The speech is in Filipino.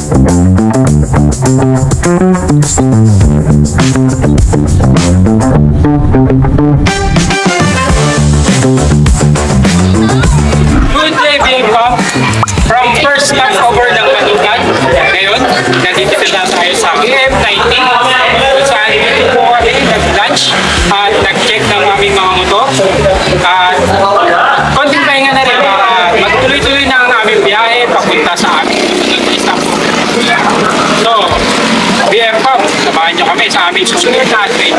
Good day, BFF. From first stopover ng Manukan. Ngayon, nandito na tayo sa EF19. Kung saan dito po kami nag-lunch at nag-check ng aming mga motor. At konting pahinga na rin para magtuloy-tuloy na ang aming biyahe papunta sa aming stopover. So, BFF, samahan nyo kami sa aming susunod na trip.